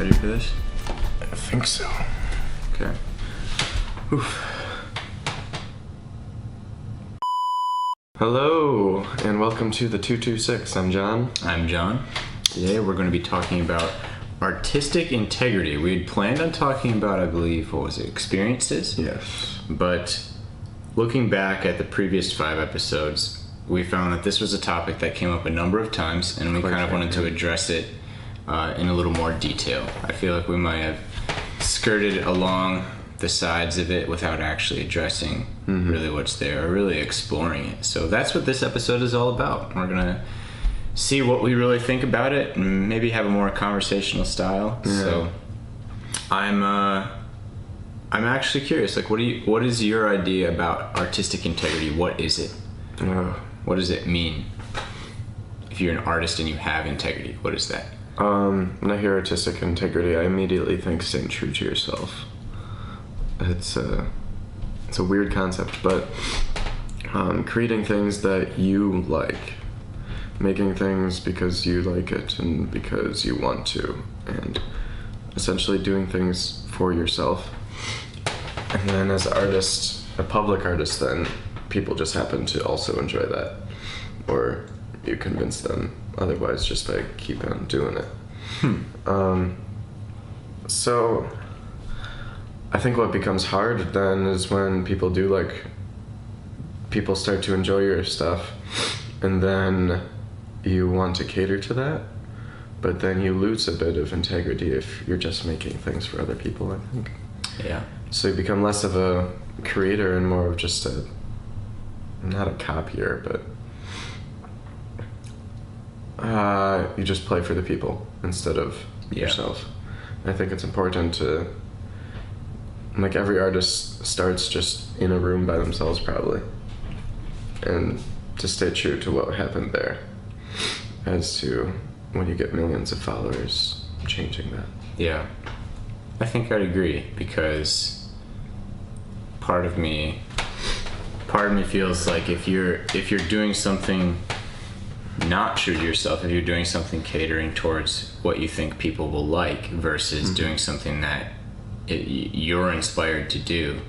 Ready for this? I think so. Okay. Oof. Hello, and welcome to the 226. I'm John. I'm John. Today we're going to be talking about artistic integrity. We had planned on talking about, I believe, what was it, experiences? Yes. But looking back at the previous 5 episodes, we found that this was a topic that came up a number of times, and we kind of wanted to address it in a little more detail. I feel like we might have skirted along the sides of it without actually addressing really what's there, or really exploring it. So that's what this episode is all about. We're gonna see what we really think about it and maybe have a more conversational style. Yeah. So I'm actually curious, like what is your idea about artistic integrity? What is it? What does it mean? If you're an artist and you have integrity, what is that? When I hear artistic integrity, I immediately think staying true to yourself. It's a weird concept, but creating things that you like, making things because you like it and because you want to, and essentially doing things for yourself. And then as artists, a public artist, then people just happen to also enjoy that, or you convince them otherwise just by keep on doing it. So I think what becomes hard then is when people start to enjoy your stuff, and then you want to cater to that, but then you lose a bit of integrity if you're just making things for other people, I think. Yeah. So you become less of a creator and more of just not a copier, but you just play for the people instead of yourself. I think it's important to, like, every artist starts just in a room by themselves probably, and to stay true to what happened there, as to when you get millions of followers, changing that. Yeah, I think I'd agree, because part of me feels like if you're doing something not true to yourself, if you're doing something catering towards what you think people will like versus doing something that you're inspired to do,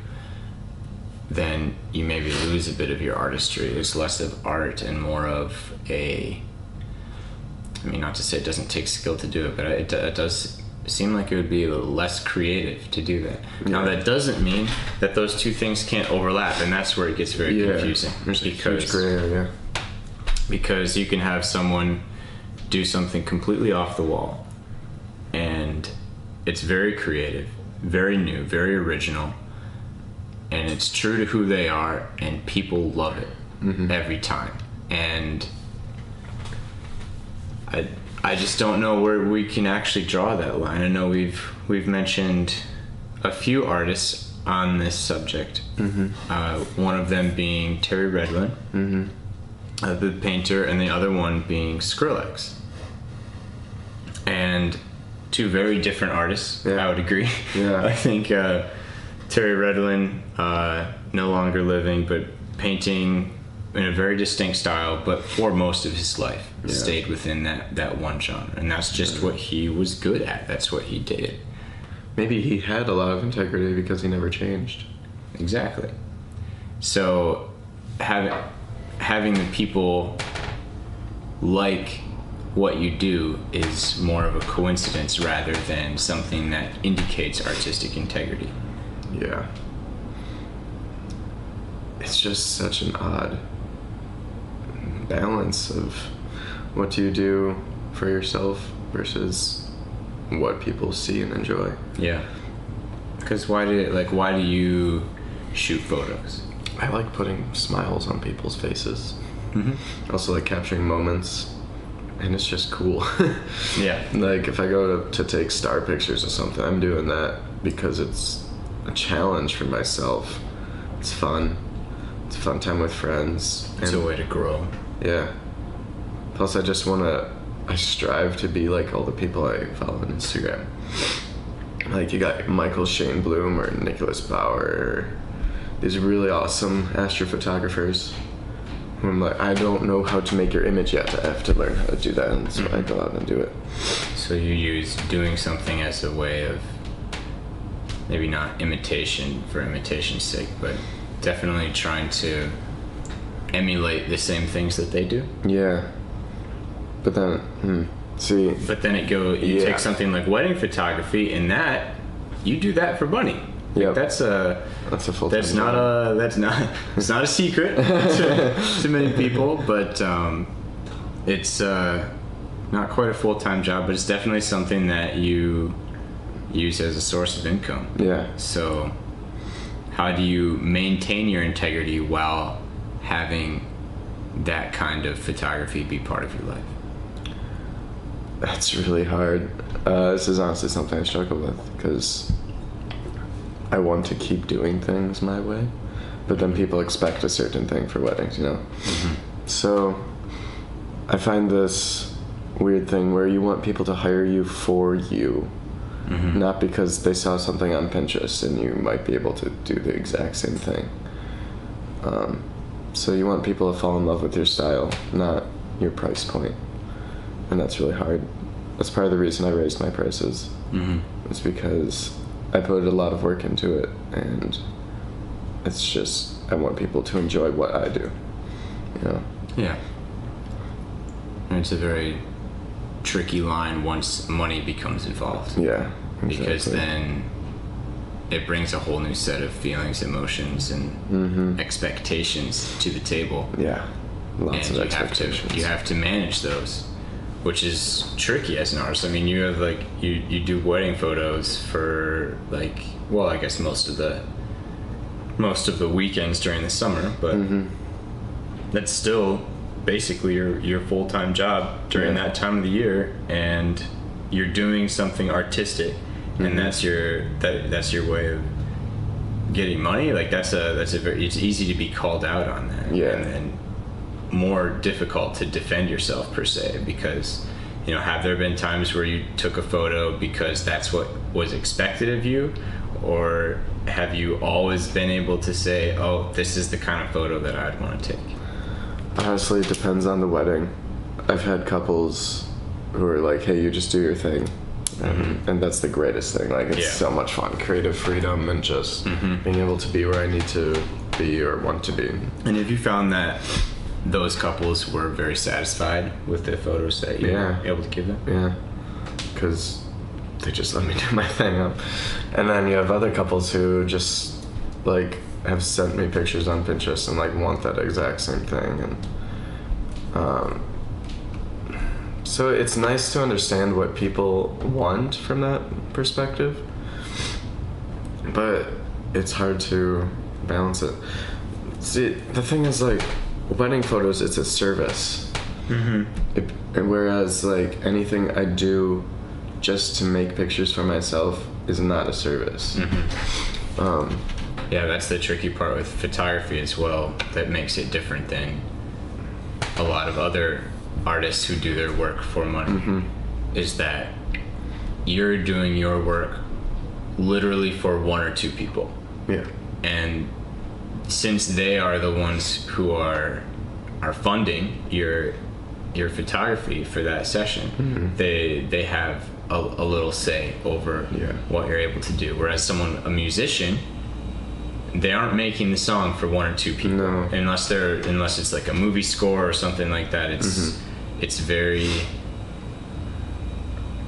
then you maybe lose a bit of your artistry. There's less of art and more of not to say it doesn't take skill to do it, but it does seem like it would be a little less creative to do that. Yeah. Now that doesn't mean that those two things can't overlap, and that's where it gets very confusing. There's a huge gray area. Because you can have someone do something completely off the wall, and it's very creative, very new, very original, and it's true to who they are, and people love it every time. And I just don't know where we can actually draw that line. I know we've mentioned a few artists on this subject. One of them being Terry Redlin, the painter, and the other one being Skrillex. And two very different artists, I would agree. Yeah. I think Terry Redlin, no longer living, but painting in a very distinct style, but for most of his life stayed within that one genre, and that's just what he was good at. That's what he did. Maybe he had a lot of integrity because he never changed. Exactly. So having the people like what you do is more of a coincidence rather than something that indicates artistic integrity. Yeah. It's just such an odd balance of what do you do for yourself versus what people see and enjoy. Yeah. Because why do you shoot photos? I like putting smiles on people's faces. I also like capturing moments, and it's just cool. Yeah. Like if I go to take star pictures or something, I'm doing that because it's a challenge for myself. It's fun. It's a fun time with friends. It's a way to grow. Yeah. Plus I strive to be like all the people I follow on Instagram. Like you got Michael Shane Bloom or Nicholas Bauer, or these really awesome astrophotographers. I'm like, I don't know how to make your image yet. I have to learn how to do that, and so I go out and do it. So you use doing something as a way of maybe not imitation for imitation's sake, but definitely trying to emulate the same things that they do. Yeah. But then, see. But then you take something like wedding photography, and that you do that for money. Yeah. That's a full-time It's not a secret to many people, but it's not quite a full-time job, but it's definitely something that you use as a source of income. Yeah. So how do you maintain your integrity while having that kind of photography be part of your life? That's really hard. This is honestly something I struggle with, because I want to keep doing things my way, but then people expect a certain thing for weddings, you know? So I find this weird thing where you want people to hire you for you, not because they saw something on Pinterest and you might be able to do the exact same thing. So you want people to fall in love with your style, not your price point. And that's really hard. That's part of the reason I raised my prices. It's because I put a lot of work into it, and it's just, I want people to enjoy what I do, you know? Yeah. And it's a very tricky line once money becomes involved. Yeah, exactly. Because then it brings a whole new set of feelings, emotions, and expectations to the table. Yeah, lots of expectations. You have to manage those, which is tricky as an artist. I mean, you have you do wedding photos for I guess most of the weekends during the summer, but that's still basically your full-time job during that time of the year, and you're doing something artistic, and that's your way of getting money. Like it's easy to be called out on that, and then more difficult to defend yourself per se, because have there been times where you took a photo because that's what was expected of you, or have you always been able to say, oh, this is the kind of photo that I'd want to take? Honestly, it depends on the wedding. I've had couples who are like, hey, you just do your thing, and that's the greatest thing. Like, it's so much fun, creative freedom, and just being able to be where I need to be or want to be. And have you found that those couples were very satisfied with the photos that you were able to give them? Yeah, because they just let me do my thing. And then you have other couples who just have sent me pictures on Pinterest and want that exact same thing. And so it's nice to understand what people want from that perspective, but it's hard to balance it. See, the thing is, wedding photos, it's a service. Whereas anything I do just to make pictures for myself is not a service. Yeah, that's the tricky part with photography as well, that makes it different than a lot of other artists who do their work for money, is that you're doing your work literally for one or two people. Yeah. And since they are the ones who are funding your photography for that session, they have a little say over what you're able to do. Whereas a musician, they aren't making the song for one or two people, unless it's like a movie score or something like that. It's very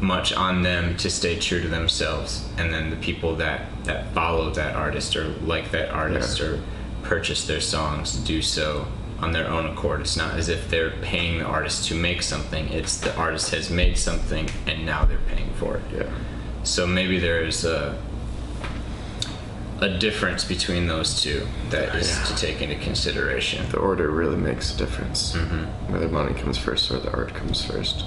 much on them to stay true to themselves, and then the people that follow that artist or like that artist or purchase their songs do so on their own accord. It's not as if they're paying the artist to make something. It's the artist has made something and now they're paying for it. Yeah. So maybe there's a difference between those two that is to take into consideration. The order really makes a difference. Whether money comes first or the art comes first.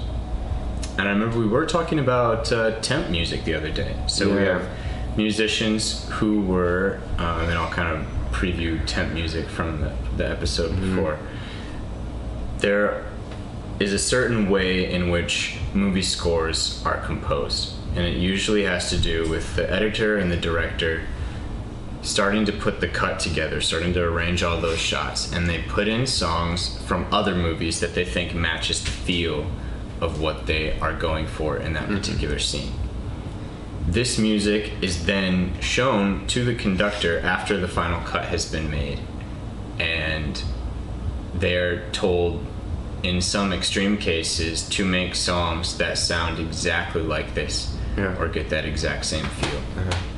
And I remember we were talking about temp music the other day. So we have musicians who were, and I'll kind of preview temp music from the episode before. There is a certain way in which movie scores are composed, and it usually has to do with the editor and the director starting to put the cut together, starting to arrange all those shots, and they put in songs from other movies that they think matches the feel of what they are going for in that particular scene. This music is then shown to the conductor after the final cut has been made, and they're told, in some extreme cases, to make songs that sound exactly like this, or get that exact same feel.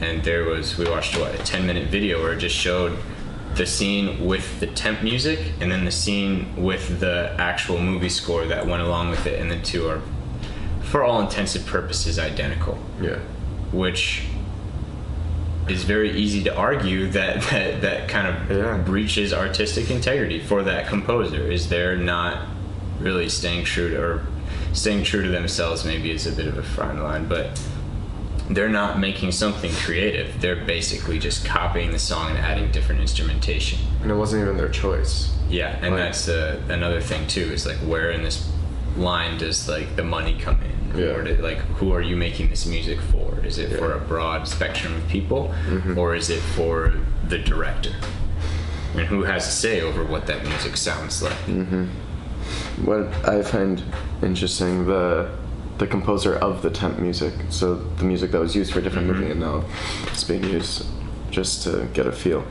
And we watched a 10-minute video where it just showed the scene with the temp music and then the scene with the actual movie score that went along with it, and the two are, for all intents and purposes, identical. Which is very easy to argue that kind of breaches artistic integrity for that composer. Is they're not really staying true to themselves. Maybe is a bit of a fine line, but they're not making something creative. They're basically just copying the song and adding different instrumentation. And it wasn't even their choice. Yeah, and that's another thing too, is like, where in this line does like the money come in? Or who are you making this music for? Is it for a broad spectrum of people, or is it for the director? And who has a say over what that music sounds like? What I find interesting, the composer of the temp music, so the music that was used for a different movie and now it's being used just to get a feel.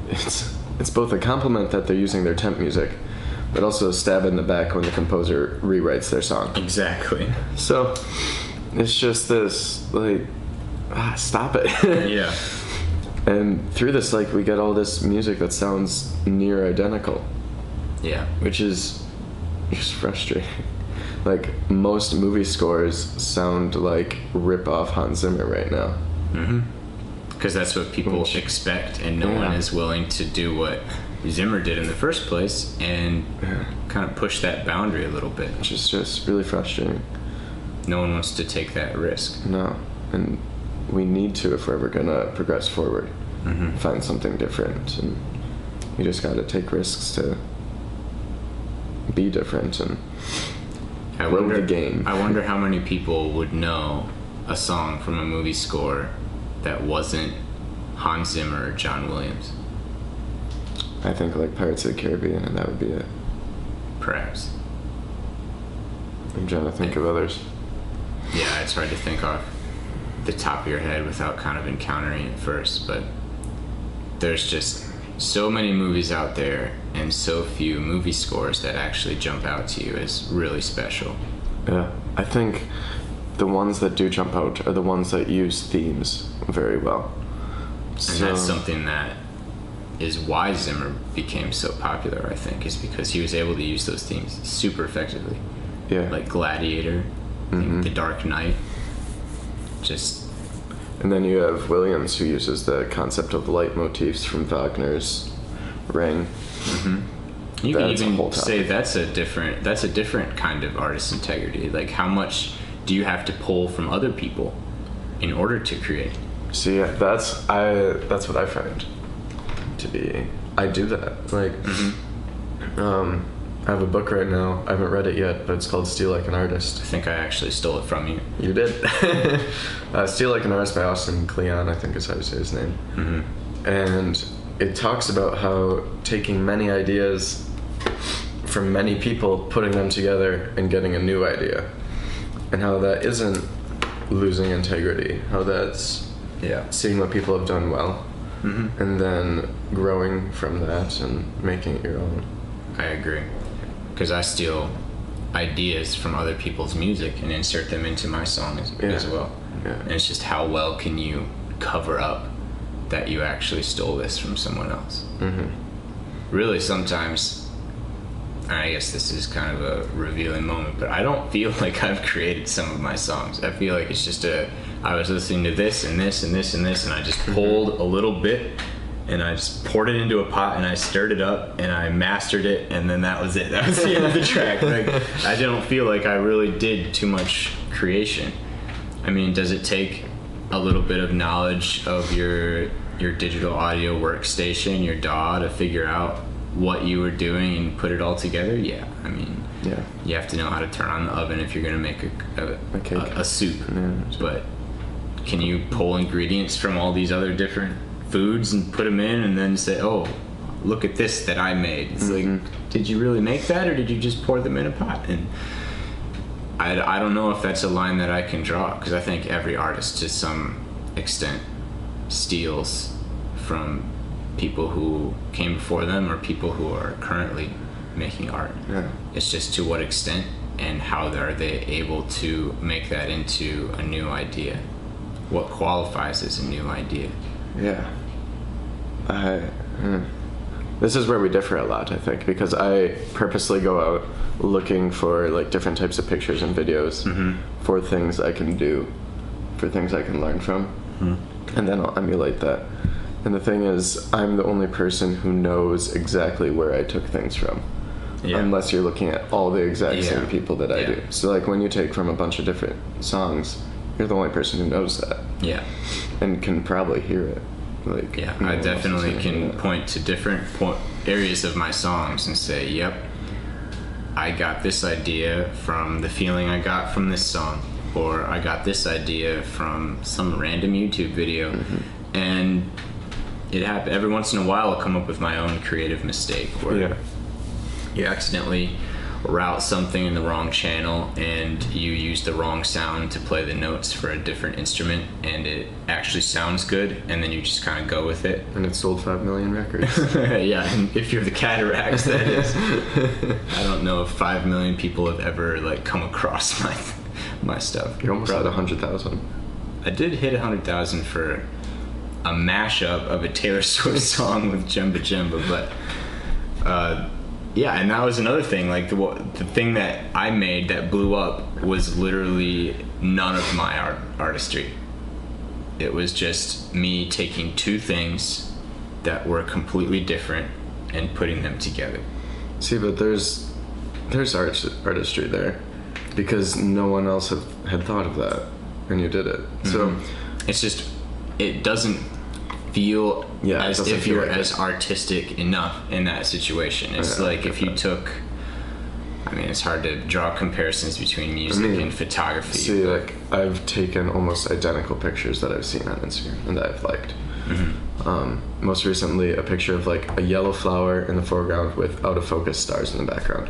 It's both a compliment that they're using their temp music, but also a stab in the back when the composer rewrites their song. Exactly. So it's just this, like, stop it. Yeah. And through this, like, we get all this music that sounds near identical. Yeah. Which is just frustrating. Like, most movie scores sound like rip-off Hans Zimmer right now. Because that's what people expect, and no one is willing to do what Zimmer did in the first place and kind of push that boundary a little bit. Which is just really frustrating. No one wants to take that risk. No, and we need to if we're ever gonna progress forward. Find something different, and you just gotta take risks to be different and grow the game. I wonder how many people would know a song from a movie score that wasn't Hans Zimmer or John Williams. I think like Pirates of the Caribbean, and that would be it. Perhaps. I'm trying to think of others. Yeah, it's hard to think off the top of your head without kind of encountering it first, but there's just so many movies out there and so few movie scores that actually jump out to you as really special. Yeah, I think the ones that do jump out are the ones that use themes very well. And that's something that is why Zimmer became so popular, I think, is because he was able to use those themes super effectively. Yeah. Like Gladiator, The Dark Knight. And then you have Williams, who uses the concept of leitmotifs from Wagner's Ring. You can even say that's a different kind of artist integrity. Like, how much do you have to pull from other people in order to create? See, that's what I find to be. I do that. Like, I have a book right now. I haven't read it yet, but it's called Steal Like an Artist. I think I actually stole it from you. You did? Steal Like an Artist by Austin Kleon, I think is how you say his name. And it talks about how taking many ideas from many people, putting them together, and getting a new idea. And how that isn't losing integrity. How that's seeing what people have done well. And then growing from that and making it your own. I agree. Because I steal ideas from other people's music and insert them into my song as well. And it's just, how well can you cover up that you actually stole this from someone else? Really, sometimes, I guess this is kind of a revealing moment, but I don't feel like I've created some of my songs. I feel like it's just I was listening to this and this and this and this, and I just pulled a little bit and I just poured it into a pot and I stirred it up and I mastered it, and then that was it. That was the end of the track. Like, I don't feel like I really did too much creation. I mean, does it take a little bit of knowledge of your digital audio workstation, your DAW, to figure out what you were doing and put it all together? Yeah, I mean, you have to know how to turn on the oven if you're going to make a soup. But can you pull ingredients from all these other different foods and put them in and then say, oh, look at this that I made. It's like, did you really make that, or did you just pour them in a pot? And I don't know if that's a line that I can draw, because I think every artist to some extent steals from people who came before them or people who are currently making art. Yeah. It's just to what extent and how are they able to make that into a new idea. What qualifies as a new idea? Yeah. This is where we differ a lot, I think, because I purposely go out looking for like different types of pictures and videos for things I can do, for things I can learn from, and then I'll emulate that. And the thing is, I'm the only person who knows exactly where I took things from, unless you're looking at all the exact same people that I do. So like when you take from a bunch of different songs, you're the only person who knows that. Yeah. And can probably hear it. Like, I definitely can point to different areas of my songs and say, yep, I got this idea from the feeling I got from this song, or I got this idea from some random YouTube video. And it happens every once in a while. I'll come up with my own creative mistake where you accidentally route something in the wrong channel and you use the wrong sound to play the notes for a different instrument, and it actually sounds good, and then you just kind of go with it. And it sold 5 million records. Yeah, and if you're the Cataracts, that is. I don't know if 5 million people have ever like come across my stuff. You almost had 100,000. I did hit 100,000 for a mashup of a Taylor Swift song with Jemba Jemba, but yeah, and that was another thing. Like the thing that I made that blew up was literally none of my artistry. It was just me taking two things that were completely different and putting them together. See, but there's artistry there, because no one else had thought of that, and you did it. So it's just, it doesn't feel as if you're as artistic enough in that situation. It's like if you took, I mean, it's hard to draw comparisons between music and photography. See, like, I've taken almost identical pictures that I've seen on Instagram and that I've liked. Most recently, a picture of like a yellow flower in the foreground with out of focus stars in the background.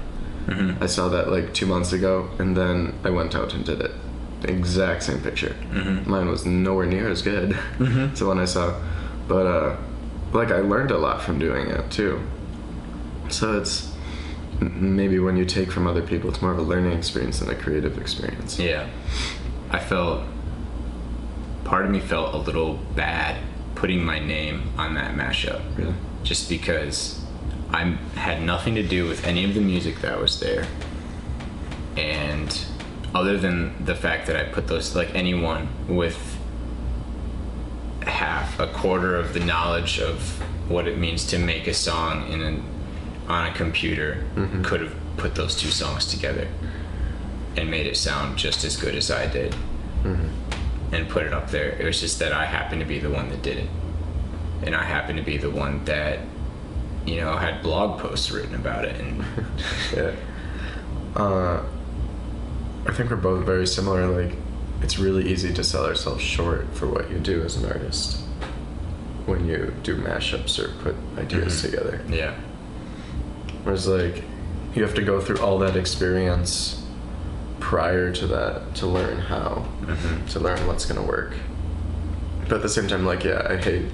I saw that like 2 months ago, and then I went out and did it. The exact same picture. Mine was nowhere near as good. So when I saw, but like I learned a lot from doing it too. So it's maybe when you take from other people, it's more of a learning experience than a creative experience. Yeah, part of me felt a little bad putting my name on that mashup. Really? Just because I had nothing to do with any of the music that was there, and other than the fact that I put those, like anyone with a quarter of the knowledge of what it means to make a song on a computer could have put those two songs together and made it sound just as good as I did and put it up there. It was just that I happened to be the one that did it, and I happened to be the one that, you know, had blog posts written about it. And I think we're both very similar. Like, it's really easy to sell ourselves short for what you do as an artist when you do mashups or put ideas together. Yeah. Whereas, like, you have to go through all that experience prior to that to learn how, to learn what's going to work. But at the same time, like, I hate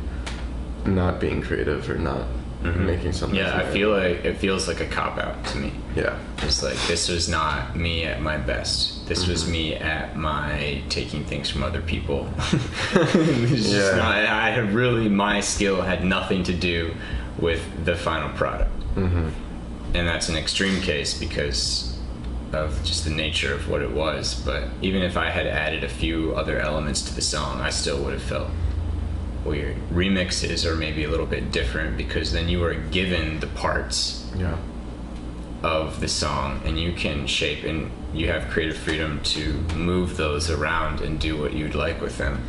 not being creative or not making something. Yeah, I feel like it feels like a cop-out to me. Yeah. It's like, this was not me at my best. This was me at my taking things from other people. It's just not, I had really, my skill had nothing to do with the final product. And that's an extreme case because of just the nature of what it was. But even if I had added a few other elements to the song, I still would have felt weird. Remixes are maybe a little bit different because then you are given the parts of the song, and you can shape, and you have creative freedom to move those around and do what you'd like with them.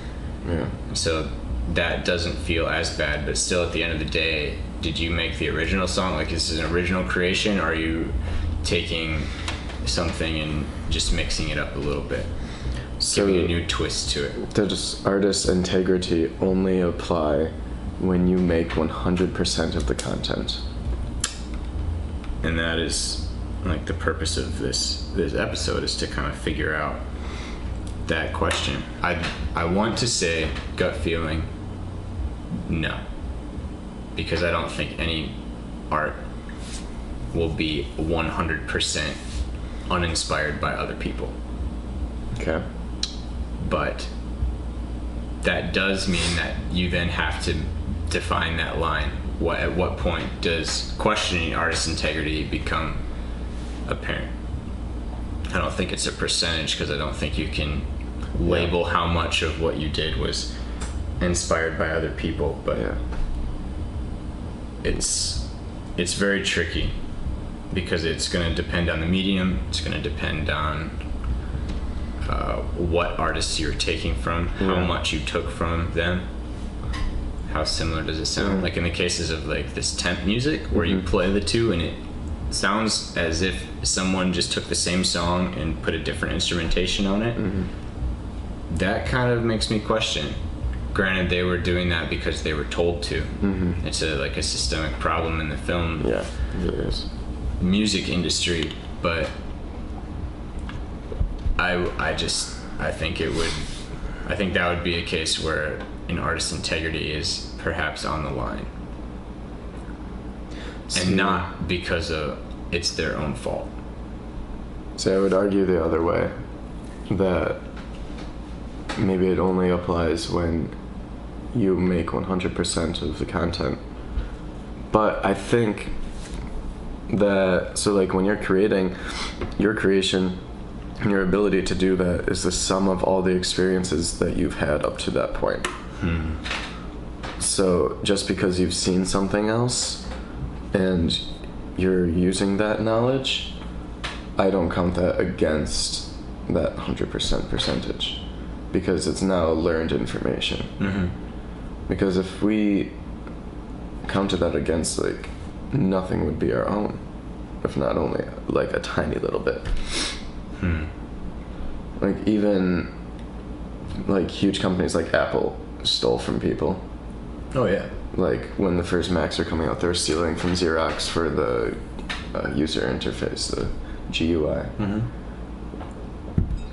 So that doesn't feel as bad, but still at the end of the day, did you make the original song? Like, is this an original creation, or are you taking something and just mixing it up a little bit? So giving a new twist to it. Does artist integrity only apply when you make 100% of the content. And that is like the purpose of this episode, is to kind of figure out that question. I want to say gut feeling, no, because I don't think any art will be 100% uninspired by other people. Okay. But that does mean that you then have to define that line. At what point does questioning artist integrity become apparent? I don't think it's a percentage, because I don't think you can label how much of what you did was inspired by other people, but it's very tricky, because it's going to depend on the medium. It's going to depend on what artists you're taking from, how much you took from them, how similar does it sound. Like in the cases of like this temp music, where you play the two and it sounds as if someone just took the same song and put a different instrumentation on it, that kind of makes me question. Granted, they were doing that because they were told to. It's like a systemic problem in the film Yeah, it really is. music industry, but I think that would be a case where an artist's integrity is perhaps on the line, and not because it's their own fault. So I would argue the other way, that maybe it only applies when you make 100% of the content. But I think that, so like when you're creating, your creation and your ability to do that is the sum of all the experiences that you've had up to that point. So just because you've seen something else and you're using that knowledge, I don't count that against that 100% percentage, because it's now learned information. Because if we counted that against, like, nothing would be our own, if not only like a tiny little bit. Like even like huge companies like Apple stole from people. Oh yeah. Like when the first Macs are coming out, they're stealing from Xerox for the user interface, the GUI.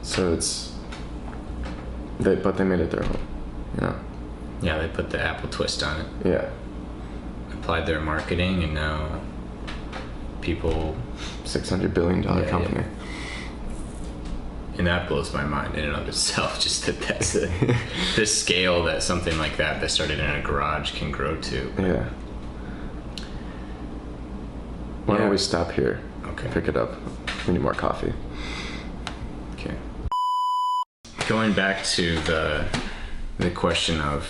So but they made it their own. Yeah, they put the Apple twist on it. Yeah. Applied their marketing, and now people... $600 billion company. And that blows my mind in and of itself, just that's the scale that something like that started in a garage can grow to. Yeah. Why don't we stop here? Okay. Pick it up. We need more coffee. Okay. Going back to the question of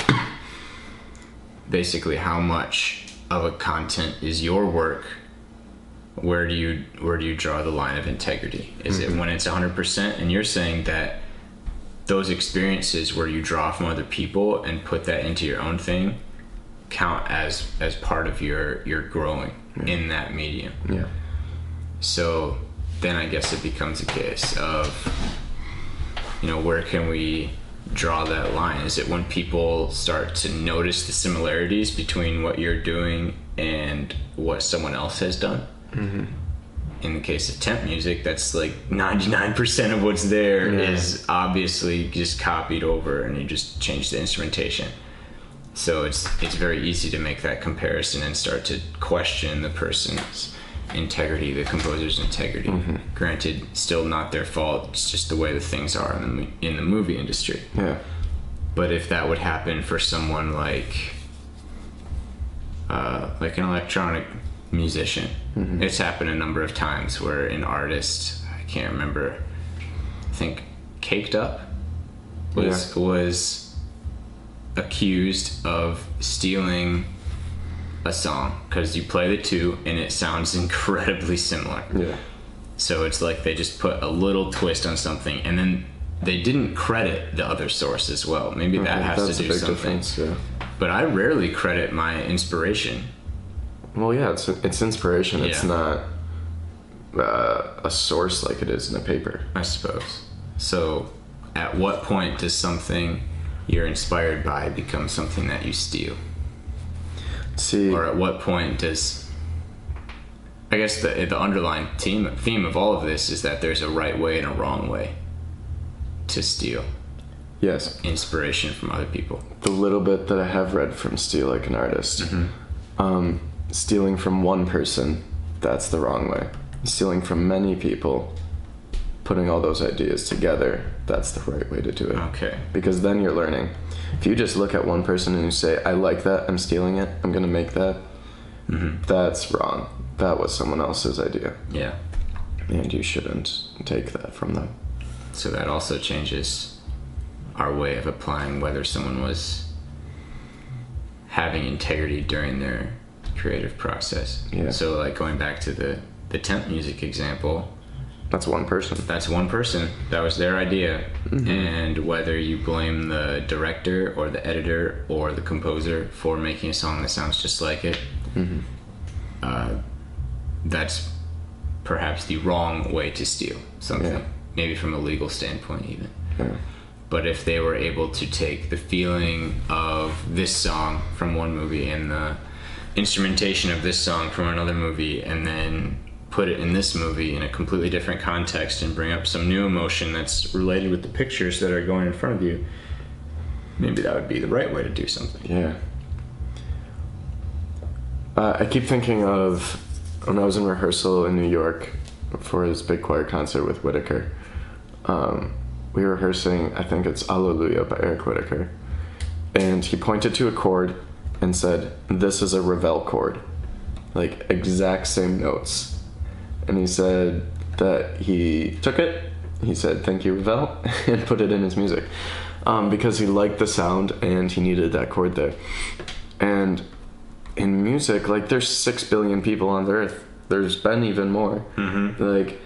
basically how much of a content is your work, where do you draw the line of integrity? Is it when it's 100%? And you're saying that those experiences where you draw from other people and put that into your own thing count as part of your growing in that medium. Yeah. So then I guess it becomes a case of, where can we draw that line? Is it when people start to notice the similarities between what you're doing and what someone else has done? In the case of temp music, that's like 99% of what's there is obviously just copied over, and you just change the instrumentation. So it's very easy to make that comparison and start to question the person's integrity, the composer's integrity. Granted, still not their fault. It's just the way the things are in the movie industry. Yeah. But if that would happen for someone like an electronic musician, it's happened a number of times where an artist, I can't remember, I think Caked Up was accused of stealing a song because you play the two and it sounds incredibly similar. Yeah. So it's like they just put a little twist on something, and then they didn't credit the other source as well. Maybe that has to do something. Yeah. But I rarely credit my inspiration. Well, yeah, it's inspiration. It's not a source like it is in a paper, I suppose. So at what point does something you're inspired by become something that you steal? See, or at what point does, I guess the underlying theme of all of this is that there's a right way and a wrong way to steal yes, inspiration from other people. the little bit that I have read from Steal Like an Artist, stealing from one person, that's the wrong way. Stealing from many people, putting all those ideas together, that's the right way to do it. Okay. Because then you're learning. If you just look at one person and you say, I like that, I'm stealing it, I'm gonna make that, that's wrong. That was someone else's idea. Yeah. And you shouldn't take that from them. So that also changes our way of applying whether someone was having integrity during their creative process. Yeah. So like going back to the temp music example, That's one person. that's one person. That was their idea. And whether you blame the director or the editor or the composer for making a song that sounds just like it, that's perhaps the wrong way to steal something. Yeah. Maybe from a legal standpoint even. Yeah. But if they were able to take the feeling of this song from one movie and the instrumentation of this song from another movie and then put it in this movie in a completely different context and bring up some new emotion that's related with the pictures that are going in front of you, maybe that would be the right way to do something. Yeah. I keep thinking of when I was in rehearsal in New York for his big choir concert with Whitaker. We were rehearsing, I think it's Alleluia by Eric Whitaker. And he pointed to a chord and said, this is a Ravel chord. Like, exact same notes. And he said that he took it, he said, thank you, Ravel, and put it in his music. Because he liked the sound and he needed that chord there. And in music, like, there's 6 billion people on the earth. There's been even more. Like,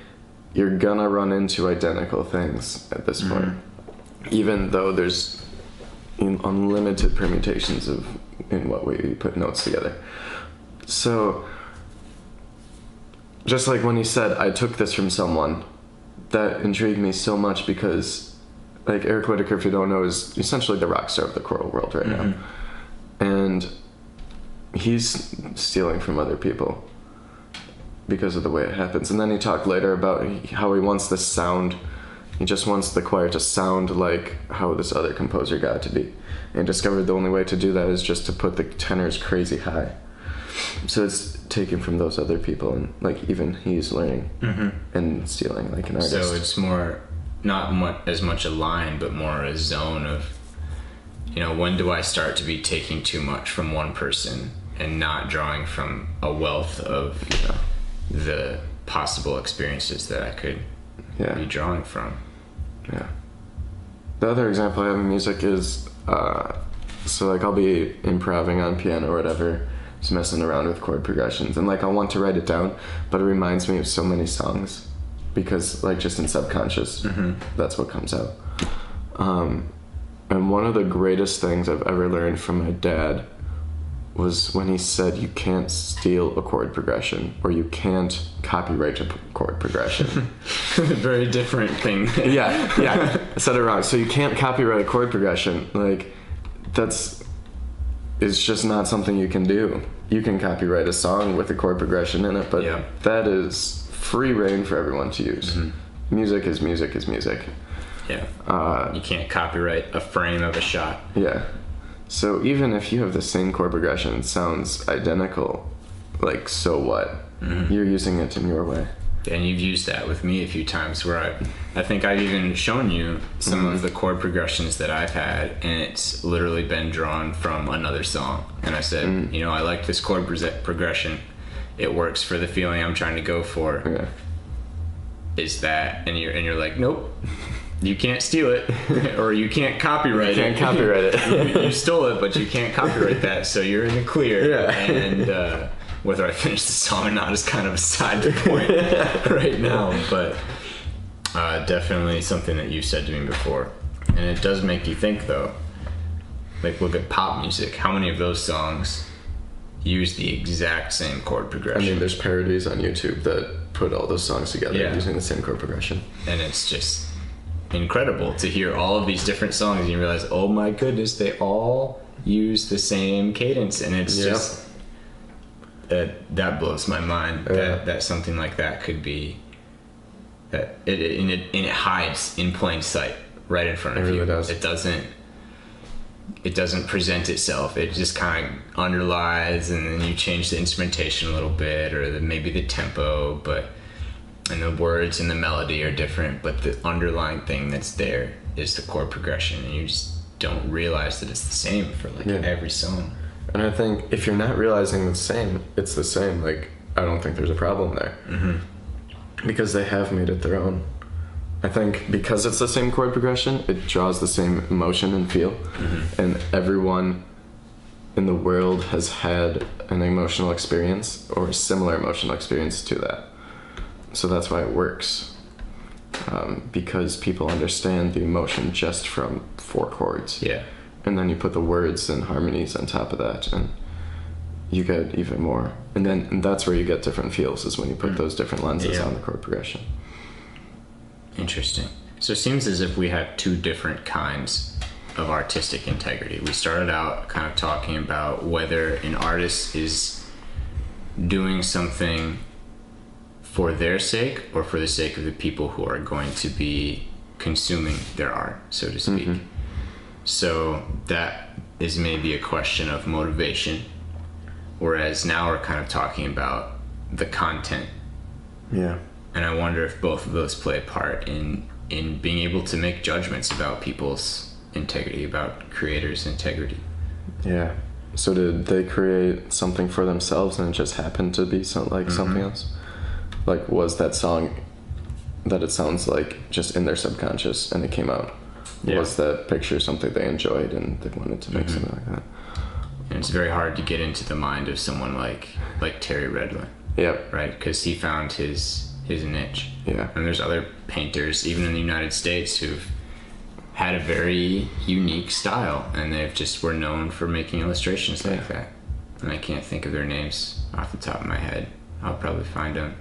you're gonna run into identical things at this point. Even though there's unlimited permutations of in what way you put notes together. So, just like when he said, I took this from someone, that intrigued me so much because, like, Eric Whitaker, if you don't know, is essentially the rock star of the choral world right now. And he's stealing from other people because of the way it happens. And then he talked later about how he wants this sound, he just wants the choir to sound like how this other composer got it to be. And discovered the only way to do that is just to put the tenors crazy high. So it's taken from those other people, and like even he's learning and stealing like an artist. So it's more, not as much a line, but more a zone of, when do I start to be taking too much from one person and not drawing from a wealth of the possible experiences that I could be drawing from. Yeah. The other example I have in music is, so like I'll be improvising on piano or whatever, just messing around with chord progressions, and like I'll want to write it down, but it reminds me of so many songs, because like just in subconscious, that's what comes out. And one of the greatest things I've ever learned from my dad was when he said you can't steal a chord progression, or you can't copyright a chord progression. Very different thing. yeah, I said it wrong. So you can't copyright a chord progression. Like, it's just not something you can do. You can copyright a song with a chord progression in it, but that is free reign for everyone to use. Music is music is music. Yeah. You can't copyright a frame of a shot. Yeah. So even if you have the same chord progression, it sounds identical, like, so what? You're using it in your way. And you've used that with me a few times where I think I've even shown you some of the chord progressions that I've had, and it's literally been drawn from another song. And I said, I like this chord progression. It works for the feeling I'm trying to go for. Yeah. Is that, and you're like, nope. You can't steal it, or you can't copyright it. You can't copyright it. You stole it, but you can't copyright that, so you're in the clear. Yeah. And whether I finish the song or not is kind of a side point right now, but definitely something that you said to me before. And it does make you think, though. Like, look at pop music. How many of those songs use the exact same chord progression? I mean, there's parodies on YouTube that put all those songs together using the same chord progression. And it's just incredible to hear all of these different songs and you realize, oh my goodness, they all use the same cadence, and it's just that blows my mind that something like that could be that it hides in plain sight right in front of you. It really does. It doesn't present itself. It just kind of underlies, and then you change the instrumentation a little bit, or maybe the tempo, and the words and the melody are different, but the underlying thing that's there is the chord progression, and you just don't realize that it's the same for every song. And I think if you're not realizing it's the same, like, I don't think there's a problem there. Mm-hmm. Because they have made it their own. I think because it's the same chord progression, it draws the same emotion and feel. Mm-hmm. And everyone in the world has had an emotional experience or a similar emotional experience to that. So that's why it works. Because people understand the emotion just from 4 chords. Yeah. And then you put the words and harmonies on top of that, and you get even more. And that's where you get different feels, is when you put those different lenses on the chord progression. Interesting. So it seems as if we have 2 different kinds of artistic integrity. We started out kind of talking about whether an artist is doing something for their sake or for the sake of the people who are going to be consuming their art, so to speak. Mm-hmm. So that is maybe a question of motivation, whereas now we're kind of talking about the content. Yeah. And I wonder if both of those play a part in being able to make judgments about people's integrity, about creators' integrity. Yeah. So did they create something for themselves and it just happened to be something else? Like, was that song that it sounds like just in their subconscious and it came out? Yeah. Was that picture something they enjoyed and they wanted to make something like that? And it's very hard to get into the mind of someone like Terry Redlin. Yep. Right? Because he found his niche. Yeah. And there's other painters, even in the United States, who've had a very unique style, and they've just were known for making illustrations like that. And I can't think of their names off the top of my head. I'll probably find them.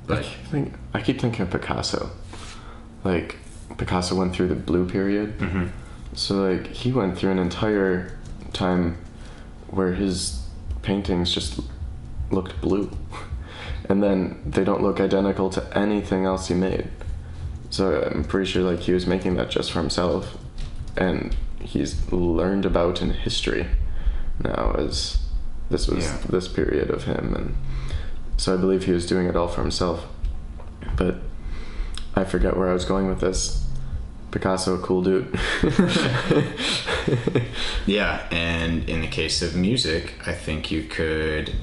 But I keep thinking of Picasso. Like, Picasso went through the blue period. Mm-hmm. So, like, he went through an entire time where his paintings just looked blue. And then they don't look identical to anything else he made. So I'm pretty sure, like, he was making that just for himself. And he's learned about in history now, as this was this period of him. And so I believe he was doing it all for himself. But I forget where I was going with this. Picasso, cool dude. Yeah, and in the case of music, I think you could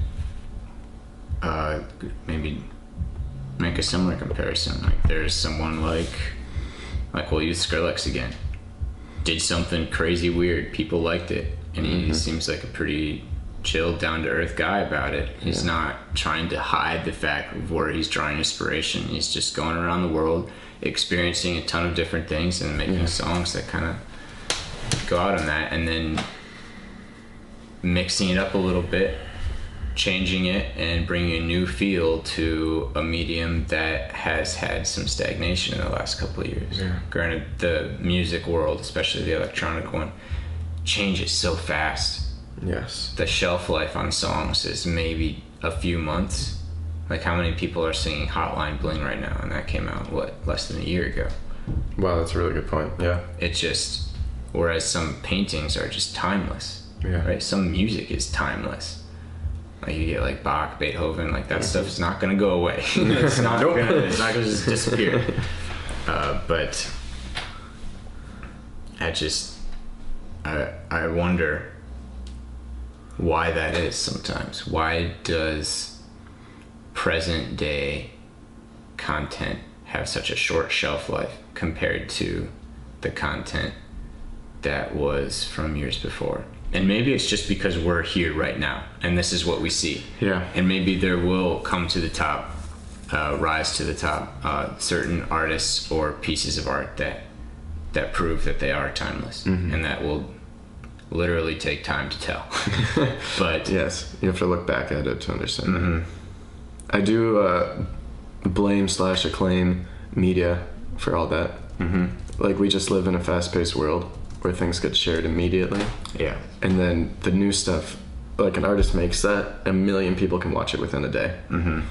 maybe make a similar comparison. Like, there's someone like we'll use Skrillex again. Did something crazy weird. People liked it, and he seems like a pretty chill, down-to-earth guy about it. He's not trying to hide the fact of where he's drawing inspiration. He's just going around the world, experiencing a ton of different things and making songs that kind of go out on that, and then mixing it up a little bit, changing it, and bringing a new feel to a medium that has had some stagnation in the last couple of years. Yeah. Granted, the music world, especially the electronic one, changes so fast. Yes. The shelf life on songs is maybe a few months. Like, how many people are singing Hotline Bling right now? And that came out, less than a year ago. Wow, that's a really good point. Yeah. It's just, whereas some paintings are just timeless. Yeah. Right? Some music is timeless. Like, you get like Bach, Beethoven, like that stuff is not gonna go away. It's not gonna just disappear. But I wonder why that is sometimes. Why does present day content have such a short shelf life compared to the content that was from years before? And maybe it's just because we're here right now and this is what we see. Yeah. And maybe there will come to the top, rise to the top, certain artists or pieces of art that prove that they are timeless. And that will literally take time to tell. But yes, you have to look back at it to understand that. I do blame/acclaim media for all that. Like, we just live in a fast-paced world where things get shared immediately. Yeah. And then the new stuff like an artist makes that, 1 million people can watch it within a day. Mm-hmm.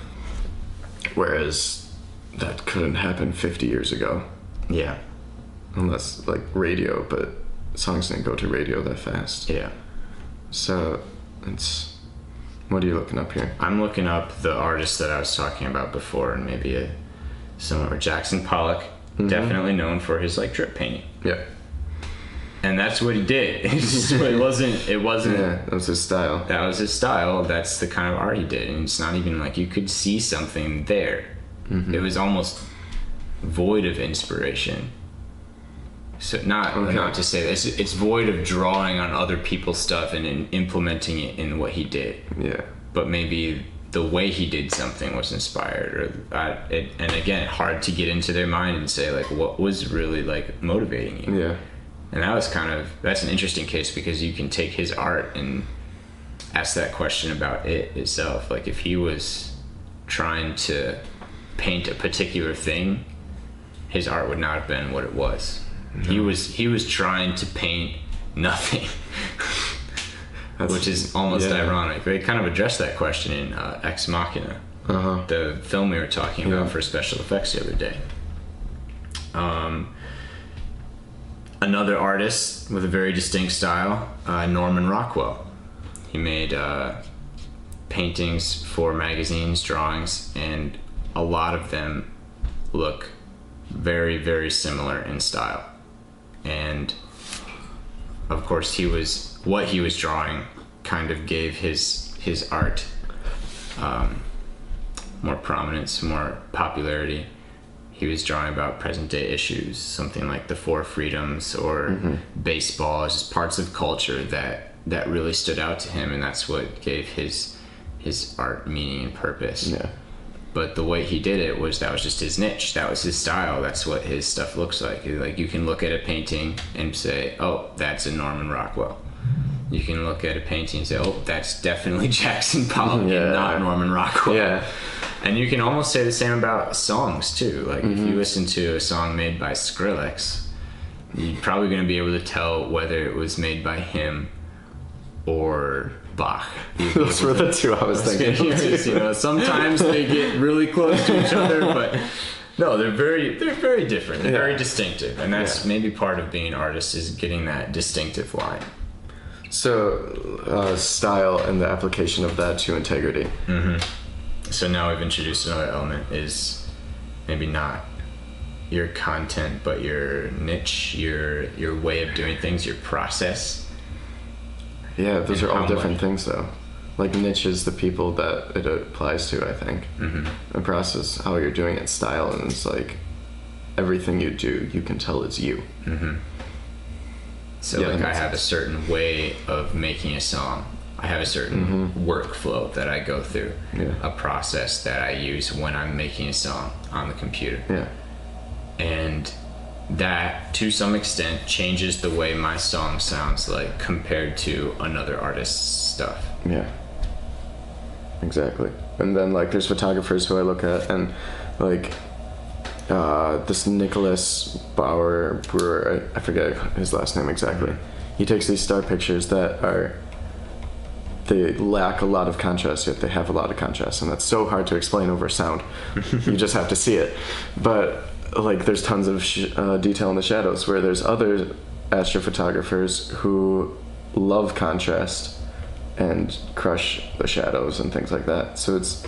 Whereas that couldn't happen 50 years ago. Yeah. Unless, like, radio, but songs didn't go to radio that fast. Yeah. So, it's... What are you looking up here? I'm looking up the artist that I was talking about before, and maybe similar. Jackson Pollock, definitely known for his, like, drip painting. Yeah. And that's what he did. It wasn't. Yeah, that was his style. That was his style. That's the kind of art he did. And it's not even like you could see something there. Mm-hmm. It was almost void of inspiration. So not to say this, it's void of drawing on other people's stuff and implementing it in what he did. Yeah. But maybe the way he did something was inspired, and again, hard to get into their mind and say like what was really like motivating you. Yeah. And that's an interesting case because you can take his art and ask that question about it itself. Like if he was trying to paint a particular thing, his art would not have been what it was. No. He was trying to paint nothing, which is almost ironic. They kind of addressed that question in Ex Machina, the film we were talking about for special effects the other day. Another artist with a very distinct style, Norman Rockwell. He made paintings for magazines, drawings, and a lot of them look very, very similar in style. And of course, what he was drawing kind of gave his art more prominence, more popularity. He was drawing about present day issues, something like the Four Freedoms or baseball, just parts of culture that really stood out to him, and that's what gave his art meaning and purpose. Yeah. But the way he did it that was just his niche. That was his style. That's what his stuff looks like. Like you can look at a painting and say, "Oh, that's a Norman Rockwell." You can look at a painting and say, "Oh, that's definitely Jackson Pollock and not Norman Rockwell." Yeah. And you can almost say the same about songs too. Like if you listen to a song made by Skrillex, you're probably going to be able to tell whether it was made by him or Bach. Those were the two I was thinking. Sometimes they get really close to each other, but no, they're very different. They're very distinctive, and that's maybe part of being an artist is getting that distinctive line. So, style and the application of that to integrity. So now we've introduced another element is maybe not your content, but your niche, your way of doing things, your process. Yeah, those are all different things though. Like niche is the people that it applies to, I think. The process, how you're doing it, style, and it's like everything you do, you can tell it's you. So like I have a certain way of making a song. I have a certain workflow that I go through, a process that I use when I'm making a song on the computer. Yeah. And that, to some extent, changes the way my song sounds like compared to another artist's stuff. Yeah. Exactly. And then, like, there's photographers who I look at, and, like, this Nicholas Brewer, I forget his last name exactly. He takes these star pictures that they lack a lot of contrast, yet they have a lot of contrast, and that's so hard to explain over sound. You just have to see it. But like there's tons of detail in the shadows, where there's other astrophotographers who love contrast and crush the shadows and things like that. So it's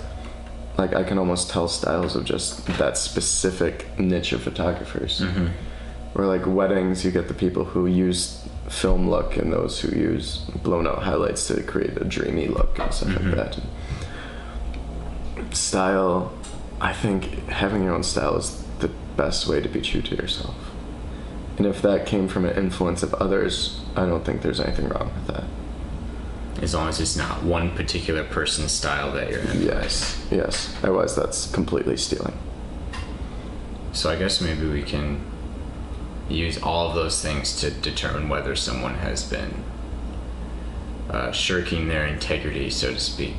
like I can almost tell styles of just that specific niche of photographers. Or like weddings, you get the people who use film look and those who use blown out highlights to create a dreamy look and stuff like that. And style, I think having your own style is the best way to be true to yourself. And if that came from an influence of others, I don't think there's anything wrong with that. As long as it's not one particular person's style that you're in. Yes. Otherwise, that's completely stealing. So I guess maybe we can use all of those things to determine whether someone has been shirking their integrity, so to speak.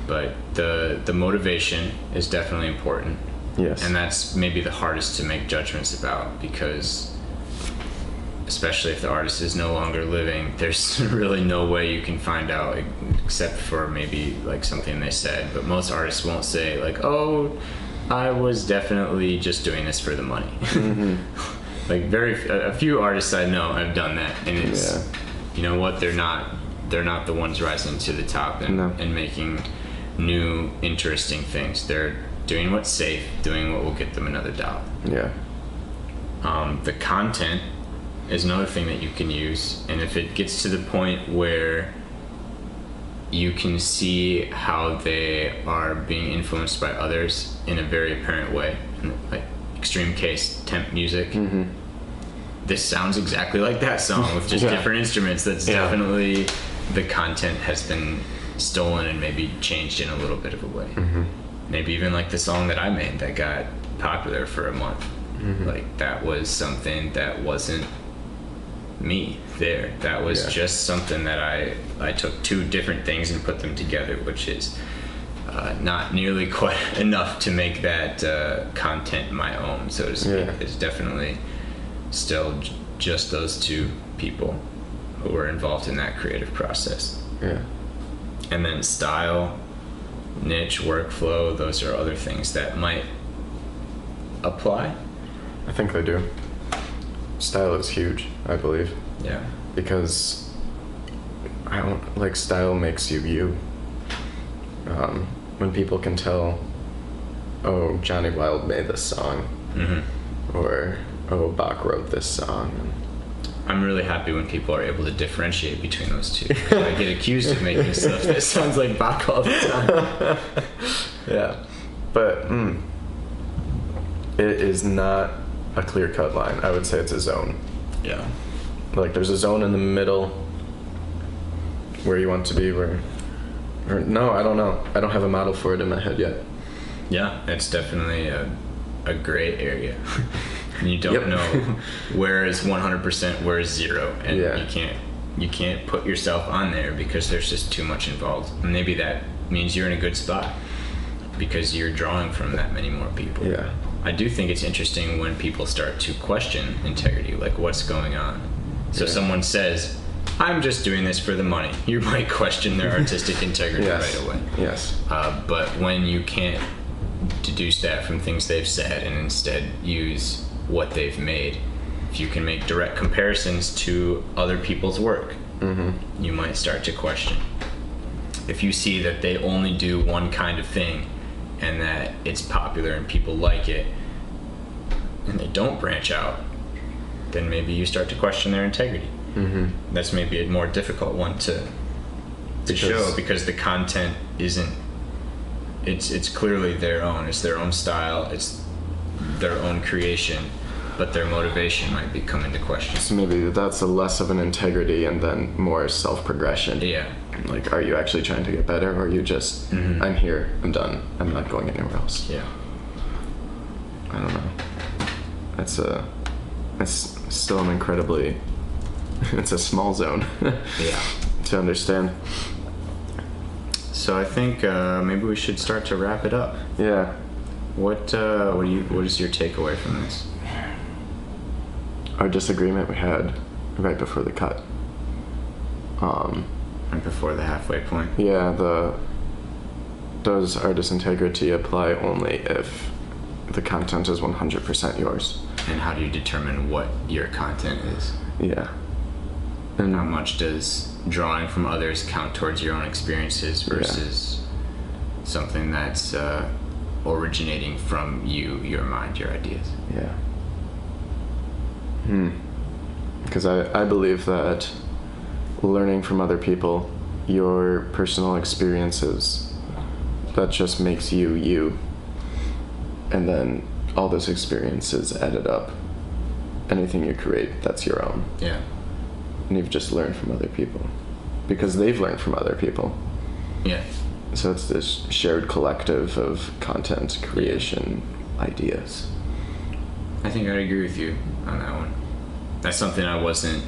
But the motivation is definitely important. Yes. And that's maybe the hardest to make judgments about, because especially if the artist is no longer living, there's really no way you can find out except for maybe like something they said. But most artists won't say like, oh, I was definitely just doing this for the money. Like a few artists I know have done that, and it's you know what, they're not the ones rising to the top and making new interesting things. They're doing what's safe, doing what will get them another dollar. Yeah. The content is another thing that you can use, and if it gets to the point where you can see how they are being influenced by others in a very apparent way, like extreme case temp music. This sounds exactly like that song with just different instruments. That's definitely, the content has been stolen and maybe changed in a little bit of a way. Maybe even like the song that I made that got popular for a month. Like that was something that wasn't me there. That was just something that I took two different things and put them together, which is not nearly quite enough to make that content my own, so to speak. It's definitely still just those two people who were involved in that creative process. And then style, niche, workflow, those are other things that might apply. I think they do. Style is huge, I believe. Yeah. Because I don't like, style makes you. When people can tell, oh, Johnny Wilde made this song, or oh, Bach wrote this song. I'm really happy when people are able to differentiate between those two. I get accused of making stuff that sounds like Bach all the time. But it is not a clear-cut line. I would say it's a zone. Yeah. Like there's a zone in the middle where you want to be, or no, I don't know. I don't have a model for it in my head yet. Yeah, it's definitely a gray area. And you don't know where is 100%, where is 0, and you can't put yourself on there because there's just too much involved. And maybe that means you're in a good spot because you're drawing from that many more people. I do think it's interesting when people start to question integrity, like what's going on. So someone says, I'm just doing this for the money. You might question their artistic integrity right away. But when you can't deduce that from things they've said and instead use what they've made, if you can make direct comparisons to other people's work, you might start to question. If you see that they only do one kind of thing and that it's popular and people like it and they don't branch out, then maybe you start to question their integrity. That's maybe a more difficult one to show, because the content isn't, it's clearly their own, it's their own style, it's their own creation, but their motivation might be come into question. So maybe that's a less of an integrity and then more self-progression. Like, are you actually trying to get better, or are you just, I'm here, I'm done, I'm not going anywhere else? I don't know. It's still an incredibly, it's a small zone to understand. So I think maybe we should start to wrap it up. What is your takeaway from this? Our disagreement we had right before the cut. Right before the halfway point. Does artist integrity apply only if the content is 100% yours? And how do you determine what your content is? And how much does drawing from others count towards your own experiences versus something that's originating from you, your mind, your ideas? Because I believe that learning from other people, your personal experiences, that just makes you you, and then all those experiences added up, anything you create, that's your own. And you've just learned from other people because they've learned from other people. So it's this shared collective of content creation ideas. I think I'd agree with you on that one. That's something I wasn't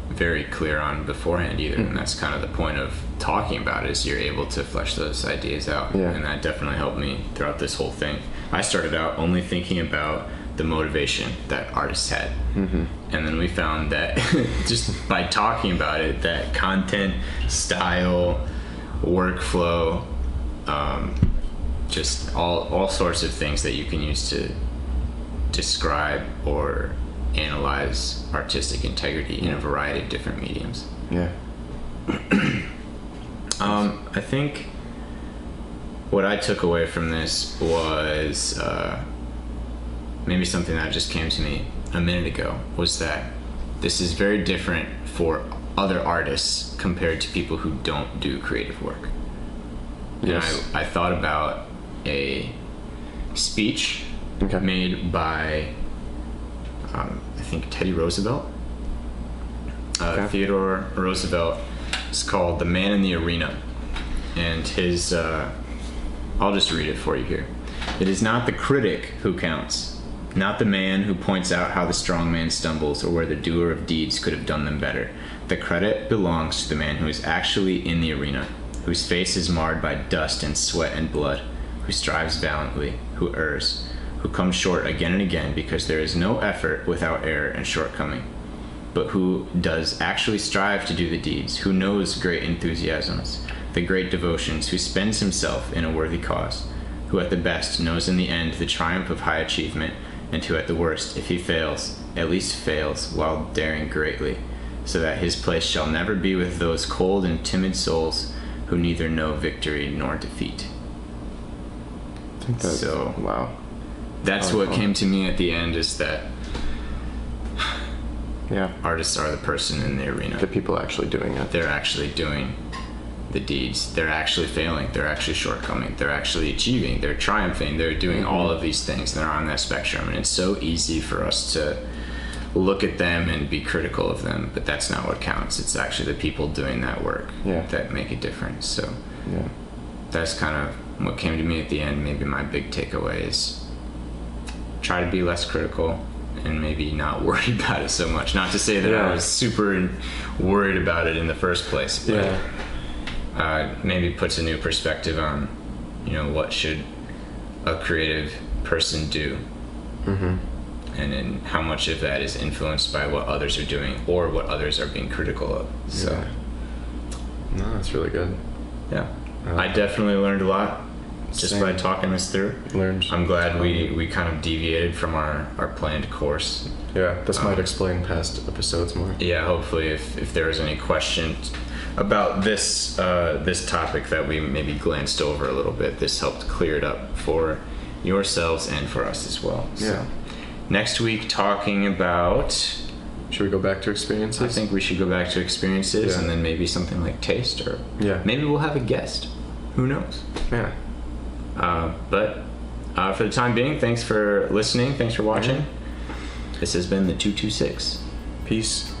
very clear on beforehand either, and that's kind of the point of talking about it, is you're able to flesh those ideas out. And that definitely helped me throughout this whole thing. I started out only thinking about the motivation that artists had. Mm-hmm. And then we found that just by talking about it, that content, style, workflow, just all sorts of things that you can use to describe or analyze artistic integrity in a variety of different mediums. Yeah. I think what I took away from this was maybe something that just came to me a minute ago, was that this is very different for other artists compared to people who don't do creative work. Yes. And I thought about a speech made by I think Teddy Roosevelt. Theodore Roosevelt. It's called "The Man in the Arena," and his I'll just read it for you here. "It is not the critic who counts, not the man who points out how the strong man stumbles or where the doer of deeds could have done them better. The credit belongs to the man who is actually in the arena, whose face is marred by dust and sweat and blood, who strives valiantly, who errs, who comes short again and again because there is no effort without error and shortcoming, but who does actually strive to do the deeds, who knows great enthusiasms, the great devotions, who spends himself in a worthy cause, who at the best knows in the end the triumph of high achievement, and who at the worst, if he fails, at least fails while daring greatly, so that his place shall never be with those cold and timid souls who neither know victory nor defeat." I think that's, wow. That's what came to me at the end, is that artists are the person in the arena. The people actually doing it. They're actually doing the deeds. They're actually failing. They're actually shortcoming. They're actually achieving. They're triumphing. They're doing all of these things. They're on that spectrum. And it's so easy for us to look at them and be critical of them, but that's not what counts. It's actually the people doing that work that make a difference. So that's kind of what came to me at the end. Maybe my big takeaway is try to be less critical and maybe not worry about it so much. Not to say that I was super worried about it in the first place, but maybe puts a new perspective on, what should a creative person do, and then how much of that is influenced by what others are doing or what others are being critical of. So, no, that's really good. Yeah, I definitely learned a lot just by talking this through. I'm glad we kind of deviated from our planned course. Yeah, this might explain past episodes more. Yeah, hopefully if there was any questions about this topic that we maybe glanced over a little bit, this helped clear it up for yourselves and for us as well. So, next week, talking about... Should we go back to experiences? I think we should go back to experiences, and then maybe something like taste, or maybe we'll have a guest. Who knows? Yeah. But for the time being, thanks for listening. Thanks for watching. This has been the 226. Peace.